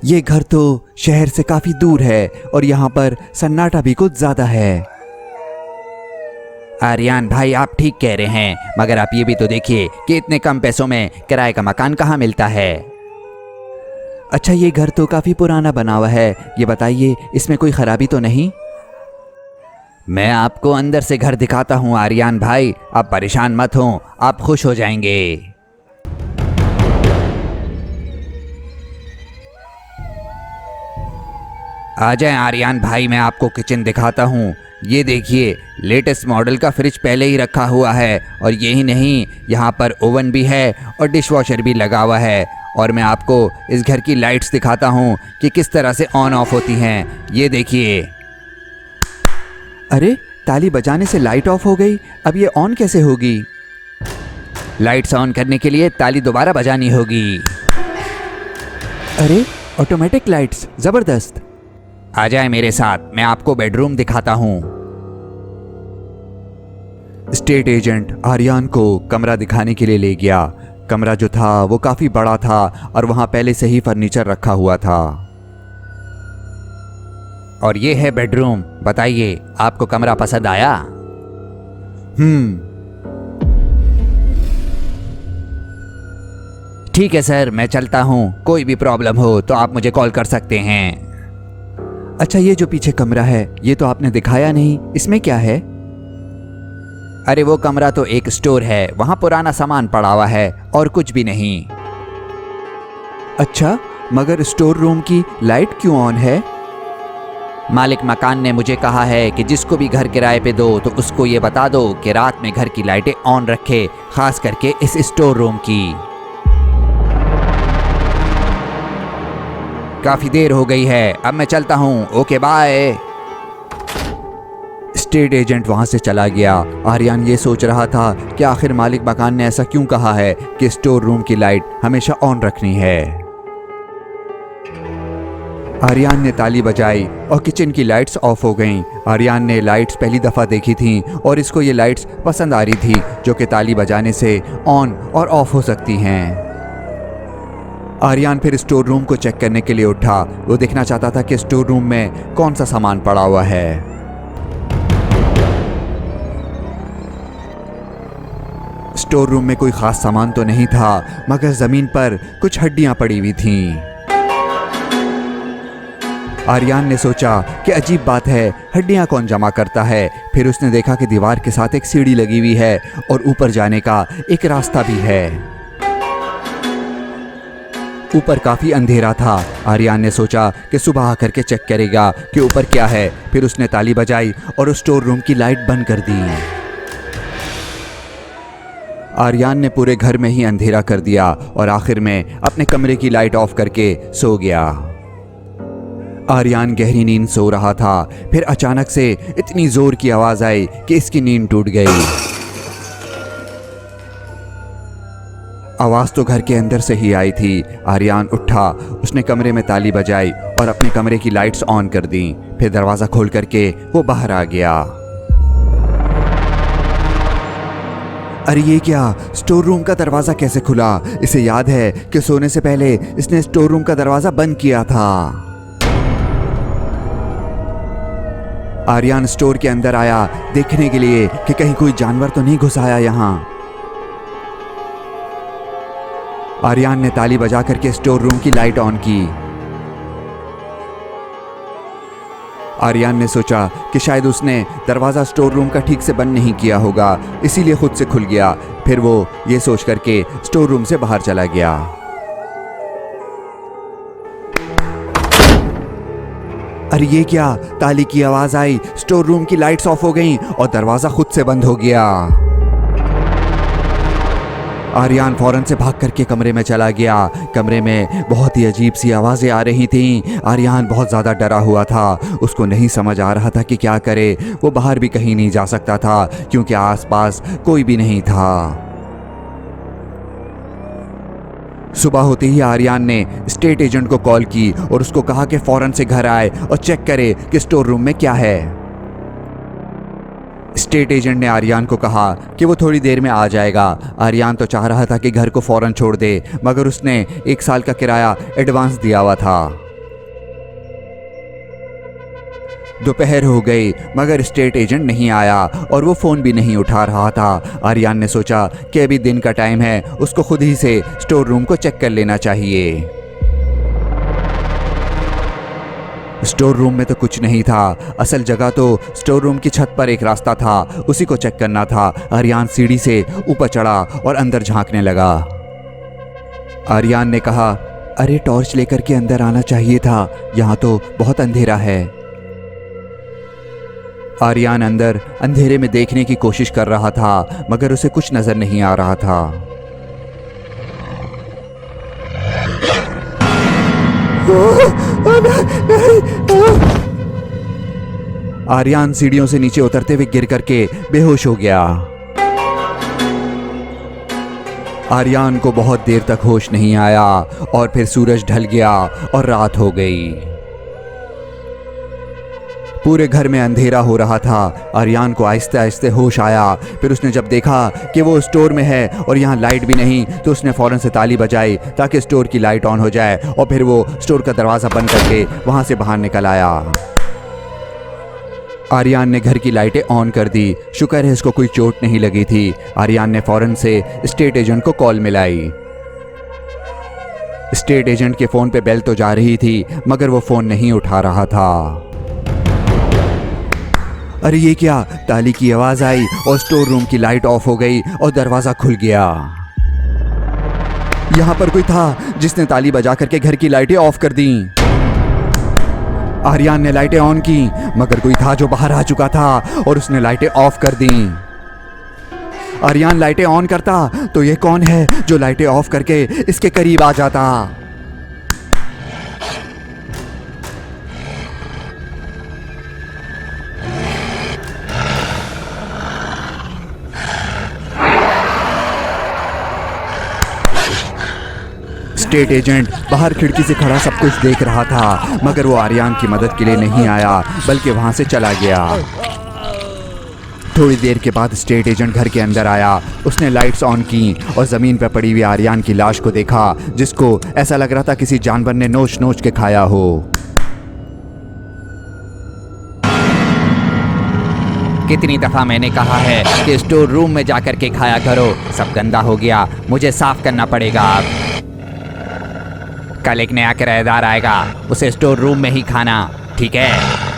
ये घर तो शहर से काफी दूर है और यहाँ पर सन्नाटा भी कुछ ज्यादा है। आर्यन भाई, आप ठीक कह रहे हैं, मगर आप ये भी तो देखिए कि इतने कम पैसों में किराए का मकान कहाँ मिलता है। अच्छा, ये घर तो काफी पुराना बना हुआ है, ये बताइए इसमें कोई खराबी तो नहीं? मैं आपको अंदर से घर दिखाता हूँ आर्यन भाई, आप परेशान मत हो, आप खुश हो जाएंगे। आ जाएं आर्यन भाई, मैं आपको किचन दिखाता हूँ। ये देखिए, लेटेस्ट मॉडल का फ्रिज पहले ही रखा हुआ है, और यही नहीं, यहाँ पर ओवन भी है और डिशवॉशर भी लगा हुआ है। और मैं आपको इस घर की लाइट्स दिखाता हूँ कि किस तरह से ऑन ऑफ होती हैं। ये देखिए। अरे, ताली बजाने से लाइट ऑफ हो गई, अब ये ऑन कैसे होगी? लाइट्स ऑन करने के लिए ताली दोबारा बजानी होगी। अरे, ऑटोमेटिक लाइट्स, जबरदस्त। आ जाए मेरे साथ, मैं आपको बेडरूम दिखाता हूँ। स्टेट एजेंट आर्यन को कमरा दिखाने के लिए ले गया। कमरा जो था वो काफी बड़ा था और वहां पहले से ही फर्नीचर रखा हुआ था। और ये है बेडरूम, बताइए आपको कमरा पसंद आया? ठीक है सर, मैं चलता हूँ, कोई भी प्रॉब्लम हो तो आप मुझे कॉल कर सकते हैं। अच्छा, ये जो पीछे कमरा है ये तो आपने दिखाया नहीं, इसमें क्या है? अरे वो कमरा तो एक स्टोर है, वहां पुराना सामान पड़ा हुआ है और कुछ भी नहीं। अच्छा, मगर स्टोर रूम की लाइट क्यों ऑन है? मालिक मकान ने मुझे कहा है कि जिसको भी घर किराए पे दो तो उसको ये बता दो कि रात में घर की लाइटें ऑन रखे, खास करके इस स्टोर रूम की। काफी देर हो गई है, अब मैं चलता हूँ, ओके बाय। स्टेट एजेंट वहां से चला गया। आर्यन ये सोच रहा था कि आखिर मालिक मकान ने ऐसा क्यों कहा है कि स्टोर रूम की लाइट हमेशा ऑन रखनी है। आर्यन ने ताली बजाई और किचन की लाइट्स ऑफ हो गईं। आर्यन ने लाइट्स पहली दफ़ा देखी थीं और इसको ये लाइट्स पसंद आ रही थी जो कि ताली बजाने से ऑन और ऑफ हो सकती हैं। आर्यन फिर स्टोर रूम को चेक करने के लिए उठा। वो देखना चाहता था कि स्टोर रूम में कौन सा सामान पड़ा हुआ है। स्टोर रूम में कोई खास सामान तो नहीं था, मगर जमीन पर कुछ हड्डियां पड़ी हुई थीं। आर्यन ने सोचा कि अजीब बात है, हड्डियां कौन जमा करता है। फिर उसने देखा कि दीवार के साथ एक सीढ़ी लगी हुई है और ऊपर जाने का एक रास्ता भी है। ऊपर काफी अंधेरा था। आर्यन ने सोचा कि सुबह आकर के चेक करेगा कि ऊपर क्या है। फिर उसने ताली बजाई और उस स्टोर रूम की लाइट बंद कर दी। आर्यन ने पूरे घर में ही अंधेरा कर दिया और आखिर में अपने कमरे की लाइट ऑफ करके सो गया। आर्यन गहरी नींद सो रहा था। फिर अचानक से इतनी जोर की आवाज आई कि इसकी नींद टूट गई। आवाज तो घर के अंदर से ही आई थी। आर्यन उठा, उसने कमरे में ताली बजाई और अपने कमरे की लाइट्स ऑन कर दी। फिर दरवाजा खोल करके वो बाहर आ गया। अरे ये क्या, स्टोर रूम का दरवाजा कैसे खुला? इसे याद है कि सोने से पहले इसने स्टोर रूम का दरवाजा बंद किया था। आर्यन स्टोर के अंदर आया देखने के लिए कि कहीं कोई जानवर तो नहीं घुस आया यहाँ। आर्यन ने ताली बजा करके स्टोर रूम की लाइट ऑन की। आर्यन ने सोचा कि शायद उसने दरवाज़ा स्टोर रूम का ठीक से बंद नहीं किया होगा, इसीलिए खुद से खुल गया। फिर वो ये सोच करके स्टोर रूम से बाहर चला गया। अरे ये क्या, ताली की आवाज़ आई, स्टोर रूम की लाइट्स ऑफ हो गईं और दरवाज़ा खुद से बंद हो गया। आर्यन फौरन से भाग करके कमरे में चला गया। कमरे में बहुत ही अजीब सी आवाज़ें आ रही थीं। आर्यन बहुत ज़्यादा डरा हुआ था। उसको नहीं समझ आ रहा था कि क्या करे। वो बाहर भी कहीं नहीं जा सकता था क्योंकि आसपास कोई भी नहीं था। सुबह होते ही आर्यन ने स्टेट एजेंट को कॉल की और उसको कहा कि फौरन से घर आए और चेक करे कि स्टोर रूम में क्या है। स्टेट एजेंट ने आर्यन को कहा कि वो थोड़ी देर में आ जाएगा। आर्यन तो चाह रहा था कि घर को फौरन छोड़ दे, मगर उसने 1 साल का किराया एडवांस दिया हुआ था। दोपहर हो गई मगर स्टेट एजेंट नहीं आया और वो फ़ोन भी नहीं उठा रहा था। आर्यन ने सोचा कि अभी दिन का टाइम है, उसको खुद ही से स्टोर रूम को चेक कर लेना चाहिए। स्टोर रूम में तो कुछ नहीं था। असल जगह तो स्टोर रूम की छत पर एक रास्ता था, उसी को चेक करना था। आर्यन सीढ़ी से ऊपर चढ़ा और अंदर झांकने लगा। आर्यन ने कहा, अरे टॉर्च लेकर के अंदर आना चाहिए था, यहाँ तो बहुत अंधेरा है। आर्यन अंदर अंधेरे में देखने की कोशिश कर रहा था मगर उसे कुछ नजर नहीं आ रहा था। आर्यन सीढ़ियों से नीचे उतरते हुए गिर करके बेहोश हो गया। आर्यन को बहुत देर तक होश नहीं आया और फिर सूरज ढल गया और रात हो गई। पूरे घर में अंधेरा हो रहा था। आर्यन को आहिस्ते आहिस्ते होश आया। फिर उसने जब देखा कि वो स्टोर में है और यहाँ लाइट भी नहीं तो उसने फ़ौरन से ताली बजाई ताकि स्टोर की लाइट ऑन हो जाए और फिर वो स्टोर का दरवाज़ा बंद करके वहाँ से बाहर निकल आया। आर्यन ने घर की लाइटें ऑन कर दी। शुक्र है इसको कोई चोट नहीं लगी थी। आर्यन ने फ़ौरन से स्टेट एजेंट को कॉल मिलाई। स्टेट एजेंट के फ़ोन पे बेल तो जा रही थी मगर वो फ़ोन नहीं उठा रहा था। अरे ये क्या, ताली की आवाज़ आई और स्टोर रूम की लाइट ऑफ हो गई और दरवाज़ा खुल गया। यहाँ पर कोई था जिसने ताली बजा करके घर की लाइटें ऑफ कर दी। आर्यन ने लाइटें ऑन की मगर कोई था जो बाहर आ चुका था और उसने लाइटें ऑफ कर दी। आर्यन लाइटें ऑन करता तो ये कौन है जो लाइटें ऑफ करके इसके करीब आ जाता। स्टेट एजेंट बाहर खिड़की से खड़ा सब कुछ देख रहा था मगर वो आर्यन की मदद के लिए नहीं आया बल्कि वहां से चला गया। थोड़ी देर के बाद स्टेट एजेंट घर के अंदर आया। उसने लाइट्स ऑन की और ज़मीन पर पड़ी हुई आर्यन की लाश को देखा जिसको ऐसा लग रहा था किसी जानवर ने नोच नोच के खाया हो। कितनी दफ़ा मैंने कहा है कि स्टोर रूम में जाकर के खाया करो, सब गंदा हो गया, मुझे साफ करना पड़ेगा अब। कल एक नया किराएदार आएगा, उसे स्टोर रूम में ही खाना, ठीक है?